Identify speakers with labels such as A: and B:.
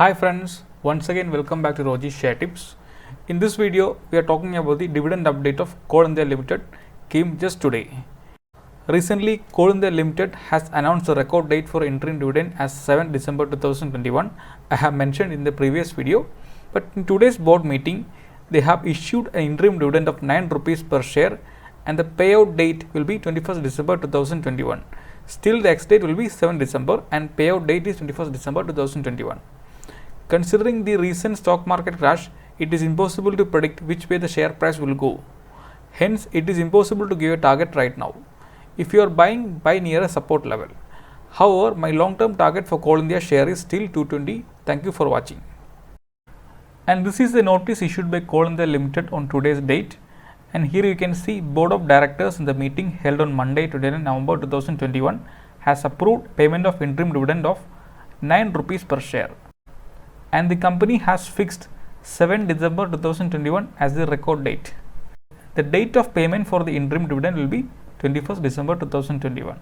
A: Hi friends, once again welcome back to Roji's Share Tips. In this video, we are talking about the dividend update of Coal India Limited came just today. Recently, Coal India Limited has announced the record date for interim dividend as 7 December 2021. I have mentioned in the previous video, but in today's board meeting, they have issued an interim dividend of 9 rupees per share and the payout date will be 21st December 2021. Still, the ex-date will be 7 December and payout date is 21st December 2021. Considering the recent stock market crash, it is impossible to predict which way the share price will go. Hence, it is impossible to give a target right now. If you are buying, buy near a support level. However, my long-term target for Coal India share is still 220. Thank you for watching. And this is the notice issued by Coal India Limited on today's date. And here you can see Board of Directors in the meeting held on Monday, 29 November 2021 has approved payment of interim dividend of 9 rupees per share. And the company has fixed 7 December 2021 as the record date. The date of payment for the interim dividend will be 21st December 2021.